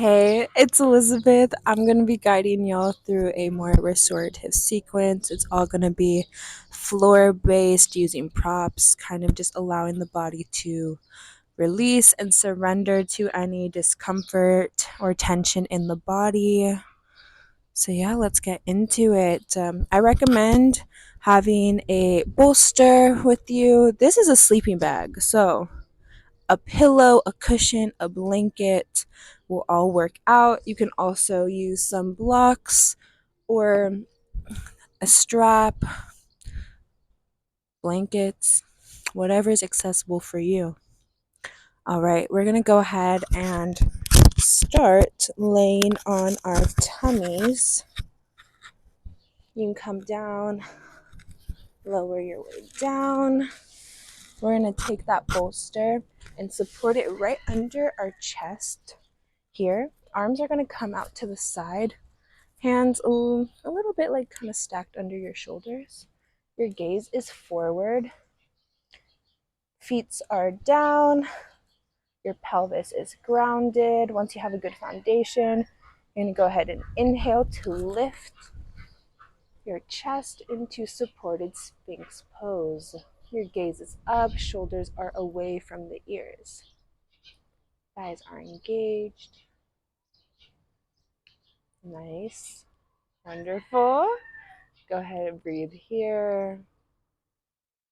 Hey, it's Elizabeth. I'm going to be guiding y'all through a more restorative sequence. It's all going to be floor based using props, kind of just allowing the body to release and surrender to any discomfort or tension in the body. So, yeah, let's get into it. I recommend having a bolster with you. This is a sleeping bag, so a pillow, a cushion, a blanket will all work out. You can also use some blocks or a strap, blankets, whatever is accessible for you. All right, we're going to go ahead and start laying on our tummies. You can come down, lower your way down. We're going to take that bolster and support it right under our chest here. Arms are going to come out to the side. Hands a little bit like kind of stacked under your shoulders. Your gaze is forward. Feet are down. Your pelvis is grounded. Once you have a good foundation, you're going to go ahead and inhale to lift your chest into supported sphinx pose. Your gaze is up. Shoulders are away from the ears. Thighs are engaged. Nice. Wonderful. Go ahead and breathe here.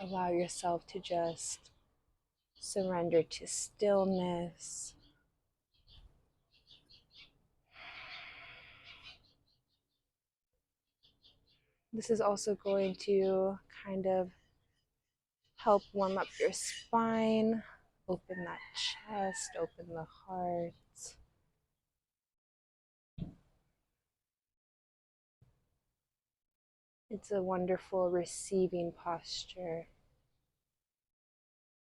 Allow yourself to just surrender to stillness. This is also going to kind of help warm up your spine, open that chest, open the heart. It's a wonderful receiving posture.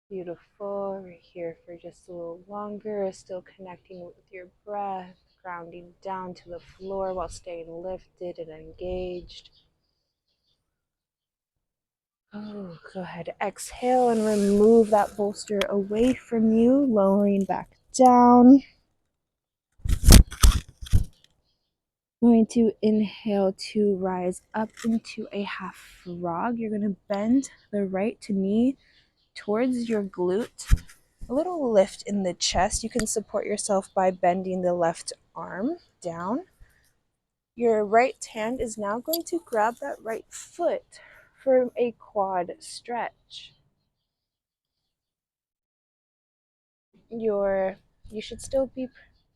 Beautiful. We're here for just a little longer, still connecting with your breath, grounding down to the floor while staying lifted and engaged. Oh, go ahead, exhale and remove that bolster away from you, lowering back down. Going to inhale to rise up into a half frog. You're going to bend the right knee towards your glute. A little lift in the chest. You can support yourself by bending the left arm down. Your right hand is now going to grab that right foot for a quad stretch. You should still be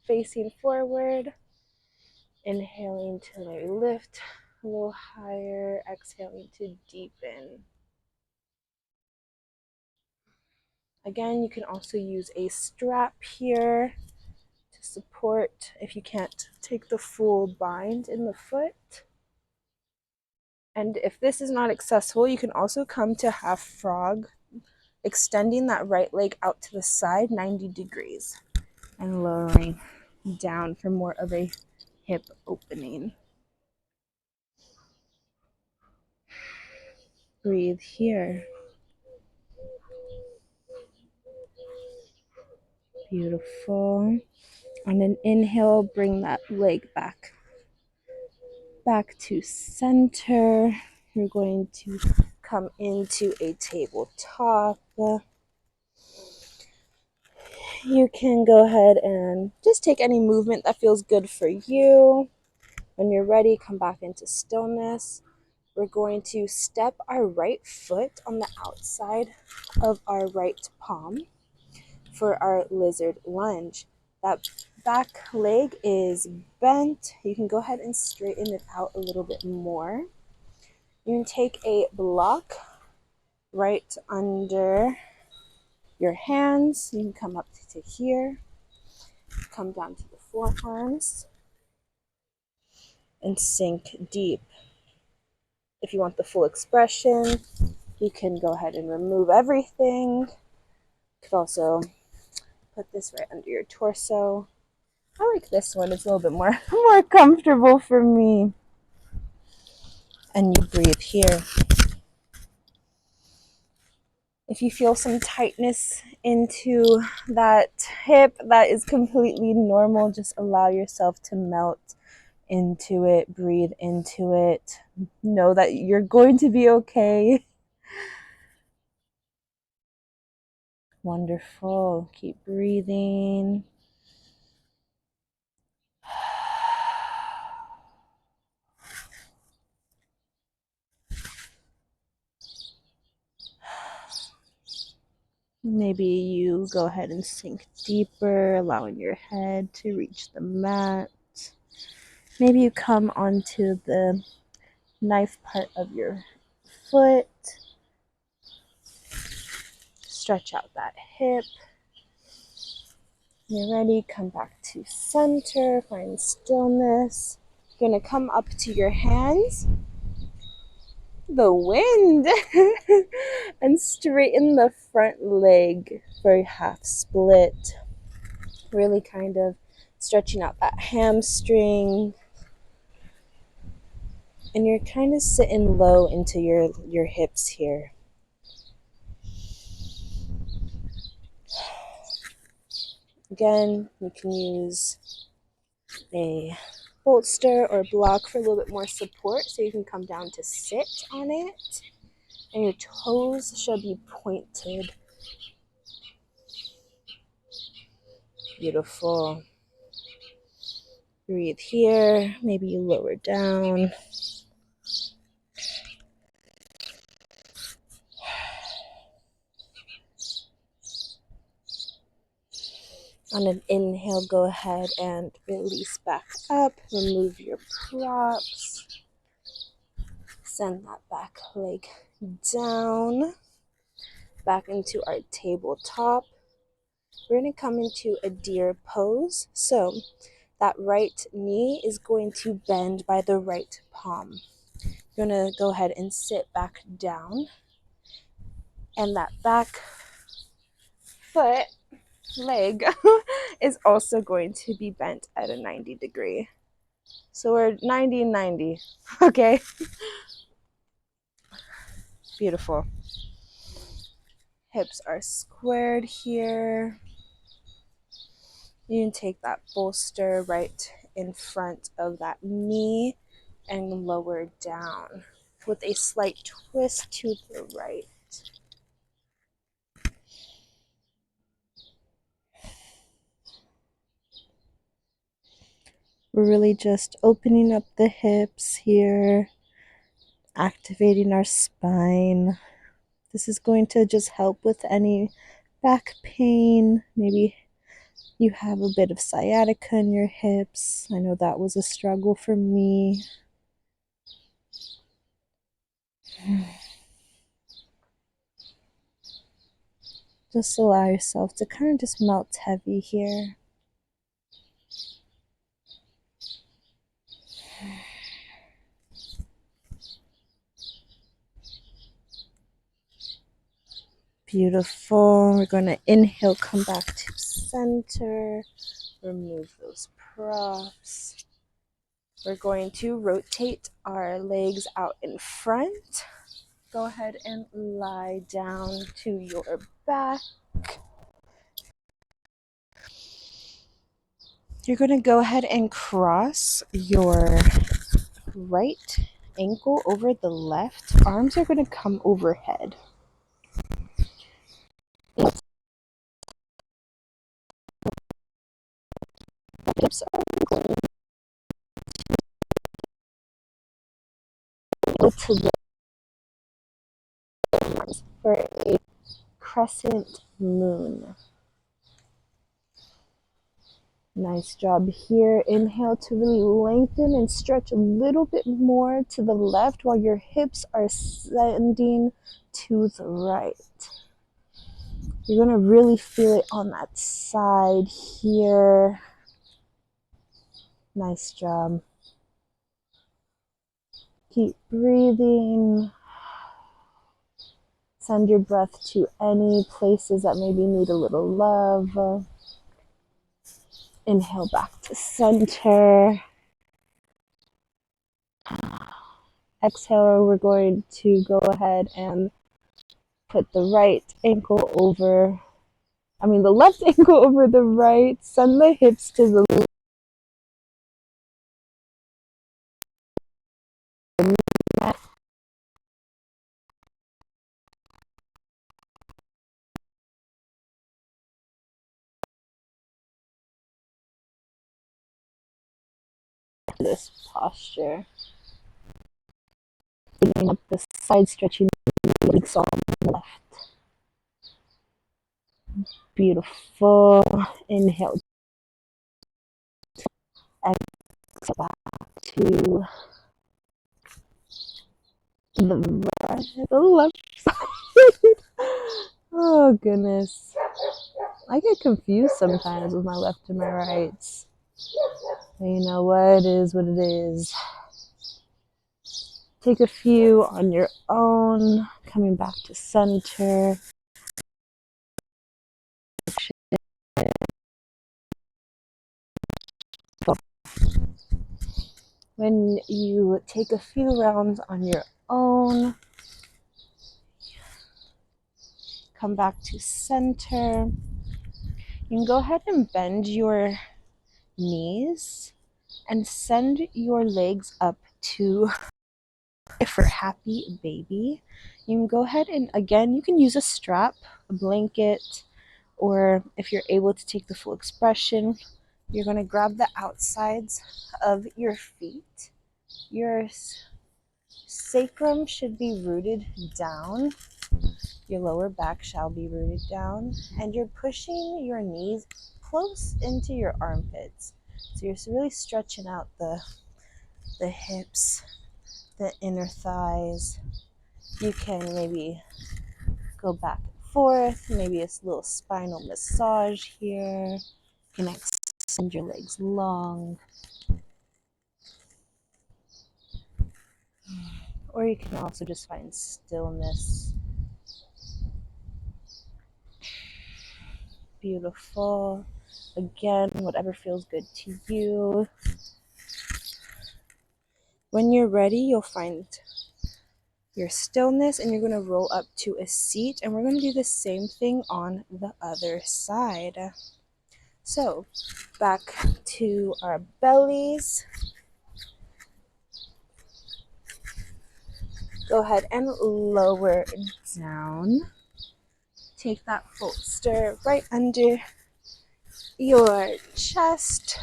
facing forward. Inhaling to lift a little higher, exhaling to deepen. Again, you can also use a strap here to support if you can't take the full bind in the foot. And if this is not accessible, you can also come to half frog, extending that right leg out to the side 90 degrees and lowering down for more of a hip opening. Breathe here. Beautiful. On an inhale, bring that leg back to center. You're going to come into a tabletop. You can go ahead and just take any movement that feels good for you. When you're ready, come back into stillness. We're going to step our right foot on the outside of our right palm for our lizard lunge. That back leg is bent. You can go ahead and straighten it out a little bit more. You can take a block right under your hands. You can come up to here, come down to the forearms, and sink deep. If you want the full expression, you can go ahead and remove everything. You could also put this right under your torso. I like this one. It's a little bit more comfortable for me. And you breathe here. If you feel some tightness into that hip, that is completely normal. Just allow yourself to melt into it, breathe into it. Know that you're going to be okay. Wonderful. Keep breathing. Maybe you go ahead and sink deeper, allowing your head to reach the mat. Maybe you come onto the knife part of your foot. Stretch out that hip. You're ready, come back to center, find stillness. You're gonna come up to your hands, the wind, and straighten the front leg for a half split. Really kind of stretching out that hamstring. And you're kind of sitting low into your hips here. Again, you can use a bolster or block for a little bit more support so you can come down to sit on it. And your toes should be pointed. Beautiful. Breathe here. Maybe you lower down. On an inhale, go ahead and release back up. Remove your props. Send that back leg down. Back into our tabletop. We're going to come into a deer pose. So that right knee is going to bend by the right palm. You're going to go ahead and sit back down. And that back foot leg is also going to be bent at a 90 degree. So we're 90 and 90. Okay. Beautiful. Hips are squared here. You can take that bolster right in front of that knee and lower down with a slight twist to the right. We're really just opening up the hips here, activating our spine. This is going to just help with any back pain. Maybe you have a bit of sciatica in your hips. I know that was a struggle for me. Just allow yourself to kind of just melt heavy here. Beautiful. We're going to inhale, come back to center. Remove those props. We're going to rotate our legs out in front. Go ahead and lie down to your back. You're going to go ahead and cross your right ankle over the left. Arms are going to come overhead. Hips are going to the arms for a crescent moon. Nice job here. Inhale to really lengthen and stretch a little bit more to the left while your hips are sending to the right. You're going to really feel it on that side here. Nice job. Keep breathing. Send your breath to any places that maybe need a little love. Inhale back to center. Exhale, we're going to go ahead and Put the left ankle over the right. Send the hips to the mat. This posture. Bringing up the side, stretching the legs on the left. Beautiful. Inhale. Exhale back to the left side. Oh goodness. I get confused sometimes with my left and my rights. But you know what? It is what it is. Take a few on your own, coming back to center. When you take a few rounds on your own, come back to center. You can go ahead and bend your knees and send your legs up to for happy baby. You can go ahead and again, you can use a strap, a blanket, or if you're able to take the full expression, you're going to grab the outsides of your feet. Your sacrum should be rooted down. Your lower back shall be rooted down, and you're pushing your knees close into your armpits. So you're really stretching out the hips, the inner thighs. You can maybe go back and forth, maybe a little spinal massage here. You can extend your legs long. Or you can also just find stillness. Beautiful. Again, whatever feels good to you. When you're ready, you'll find your stillness and you're going to roll up to a seat, and we're going to do the same thing on the other side. So back to our bellies. Go ahead and lower down. Take that bolster right under your chest.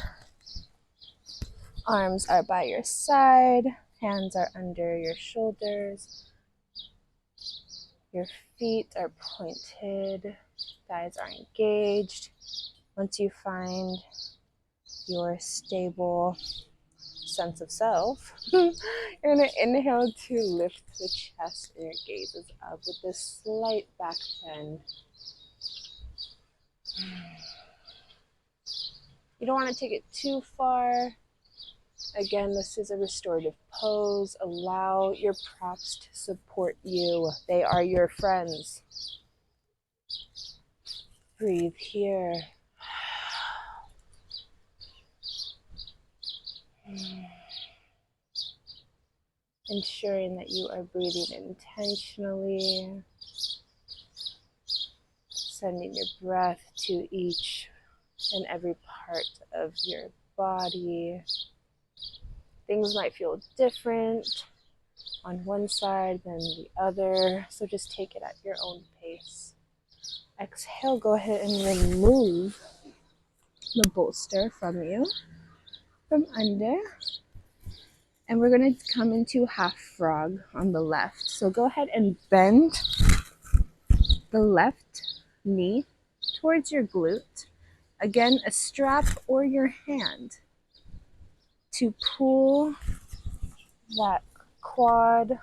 Arms are by your side. Hands are under your shoulders. Your feet are pointed. Thighs are engaged. Once you find your stable sense of self, you're going to inhale to lift the chest and your gaze is up with this slight back bend. You don't want to take it too far. Again, this is a restorative pose. Allow your props to support you. They are your friends. Breathe here. Ensuring that you are breathing intentionally. Sending your breath to each and every part of your body. Things might feel different on one side than the other, so just take it at your own pace. Exhale, go ahead and remove the bolster from under. And we're going to come into half frog on the left. So go ahead and bend the left knee towards your glute. Again, a strap or your hand to pull that quad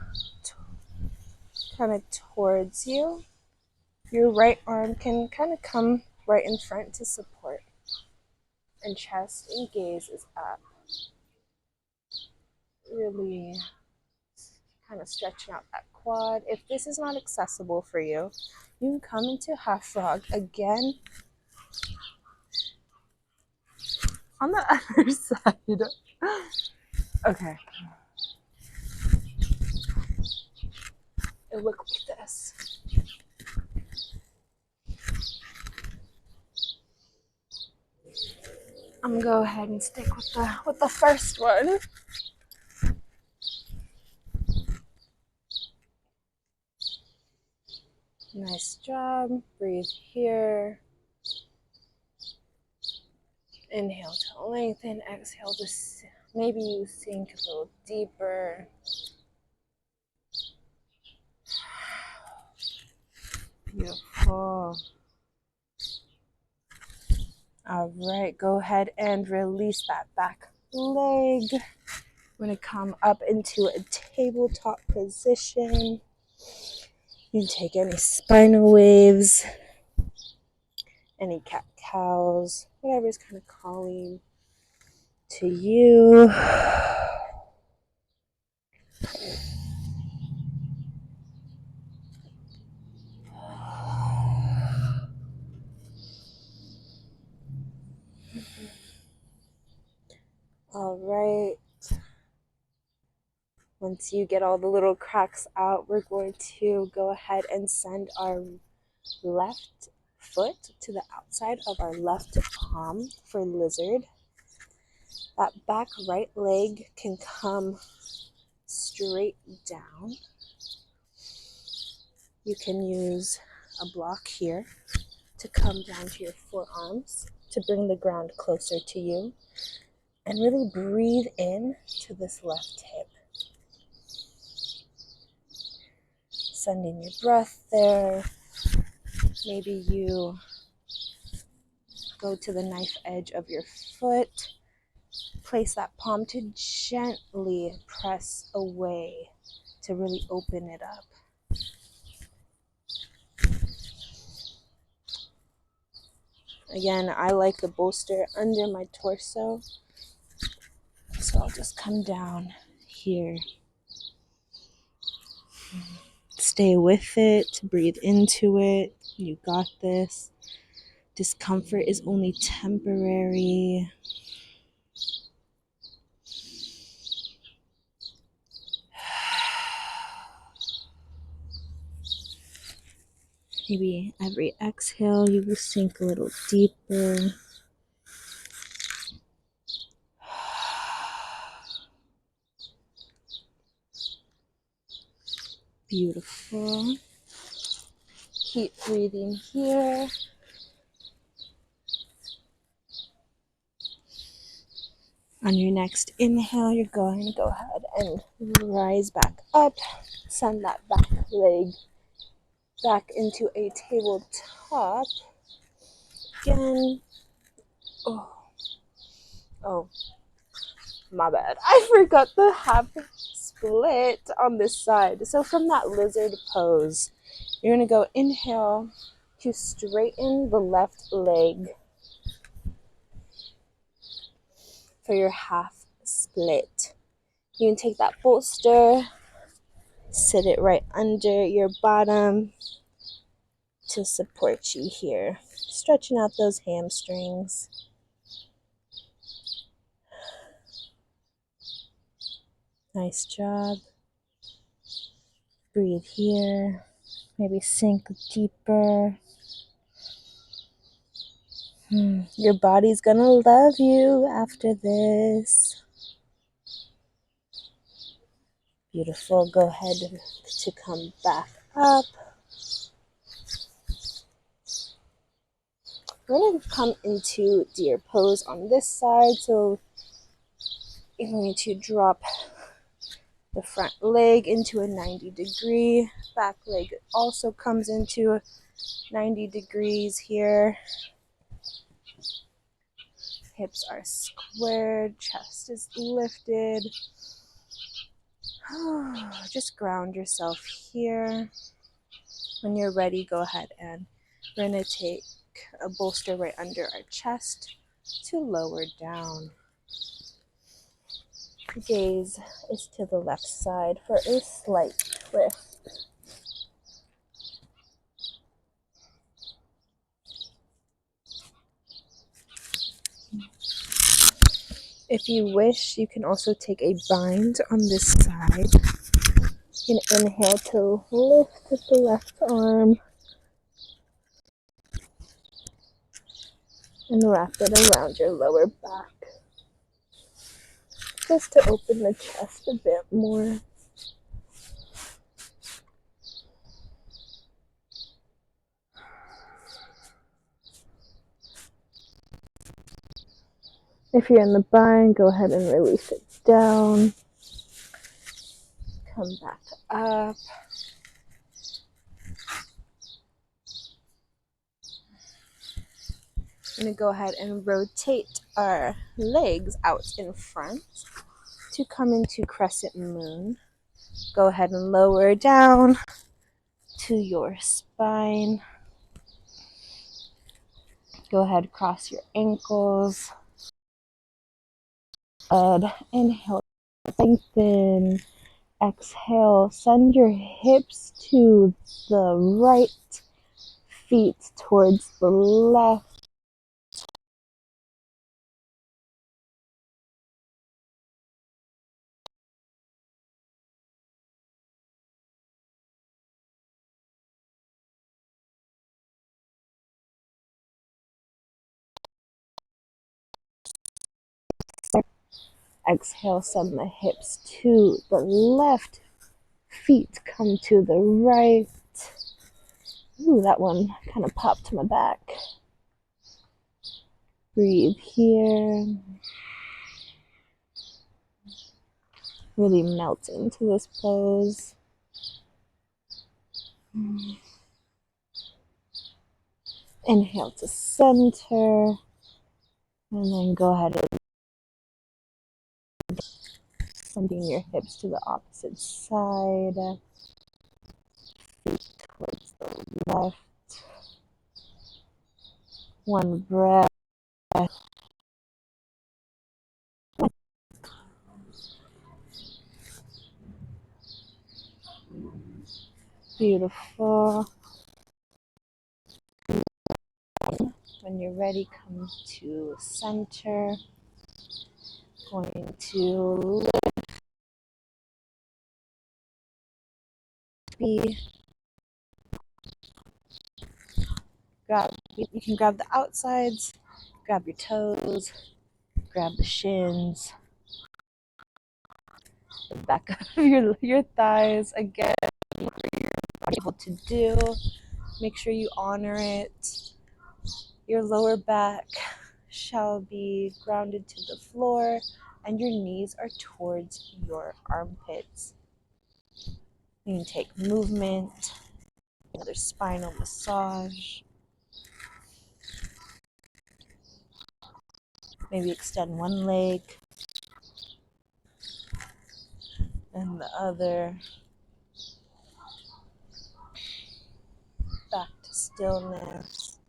kind of towards you. Your right arm can kind of come right in front to support. And chest and gaze is up. Really kind of stretching out that quad. If this is not accessible for you, you can come into half frog again on the other side. Okay. It look like this. I'm gonna go ahead and stick with the first one. Nice job. Breathe here. Inhale to lengthen. Exhale to maybe you sink a little deeper. Beautiful. All right, go ahead and release that back leg. We're going to come up into a tabletop position. You can take any spinal waves, any cat-cows, whatever's kind of calling to you. All right. Once you get all the little cracks out, we're going to go ahead and send our left foot to the outside of our left palm for lizard. That back right leg can come straight down. You can use a block here to come down to your forearms to bring the ground closer to you, and really breathe in to this left hip. Sending your breath there. Maybe you go to the knife edge of your foot. Place that palm to gently press away to really open it up. Again, I like the bolster under my torso, so I'll just come down here. Stay with it, breathe into it. You got this. Discomfort is only temporary. Maybe every exhale you will sink a little deeper. Beautiful. Keep breathing here. On your next inhale, you're going to go ahead and rise back up. Send that back leg back into a tabletop. Again. Oh, my bad. I forgot the half split on this side. So from that lizard pose, you're going to go inhale to straighten the left leg for your half split. You can take that bolster, sit it right under your bottom to support you here. Stretching out those hamstrings. Nice job. Breathe here. Maybe sink deeper. Your body's gonna love you after this. Beautiful. Go ahead to come back up. We're going to come into deer pose on this side. So you're going to drop the front leg into a 90 degree. Back leg also comes into 90 degrees here. Hips are squared, chest is lifted. Just ground yourself here. When you're ready, go ahead and we're going to take a bolster right under our chest to lower down. Gaze is to the left side for a slight twist. If you wish, you can also take a bind on this side. You can inhale to lift the left arm. And wrap it around your lower back, just to open the chest a bit more. If you're in the bind, go ahead and release it down. Come back up. I'm going to go ahead and rotate our legs out in front to come into crescent moon. Go ahead and lower down to your spine. Go ahead, cross your ankles. Inhale, lengthen. Exhale, send your hips to the right, feet towards the left. Exhale, send the hips to the left, feet come to the right. Ooh, that one kind of popped my back. Breathe here. Really melt into this pose. Inhale to center. And then go ahead and sending your hips to the opposite side. Feet towards the left. One breath. Beautiful. When you're ready, come to center. Going to lift. You can grab the outsides, grab your toes, grab the shins, the back of your thighs. Again, whatever you're able to do, make sure you honor it. Your lower back shall be grounded to the floor, and your knees are towards your armpits. You can take movement, another spinal massage. Maybe extend one leg and the other. Back to stillness.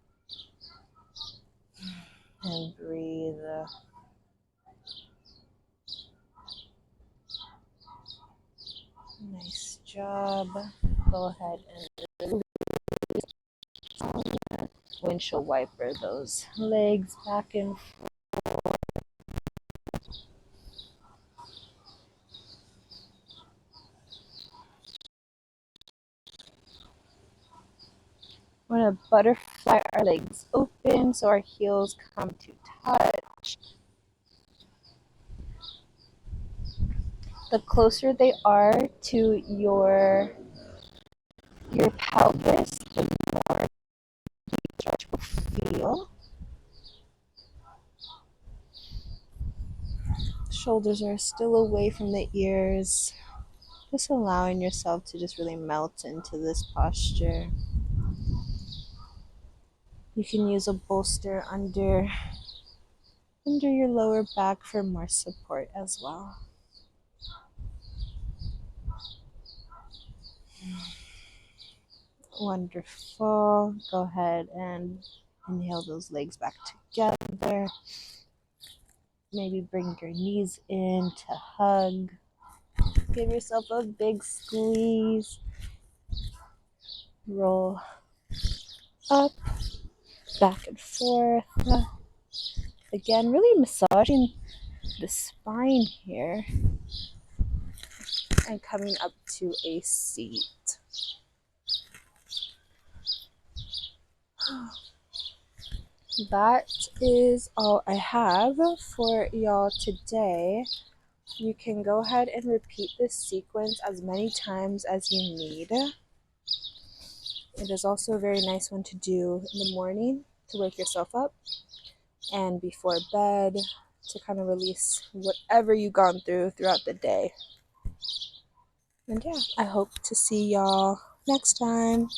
And breathe. Nice job. Go ahead and windshield wiper those legs back and forth. We're going to butterfly our legs open so our heels come to touch. The closer they are to your pelvis, the more stretch will feel. Shoulders are still away from the ears. Just allowing yourself to just really melt into this posture. You can use a bolster under your lower back for more support as well. Wonderful. Go ahead and inhale those legs back together. Maybe bring your knees in to hug. Give yourself a big squeeze. Roll up, back and forth. Again, really massaging the spine here and coming up to a seat. that is all I have for y'all today. You can go ahead and repeat this sequence as many times as you need. It is also a very nice one to do in the morning to wake yourself up, and before bed to kind of release whatever you've gone through throughout the day. And yeah, I hope to see y'all next time.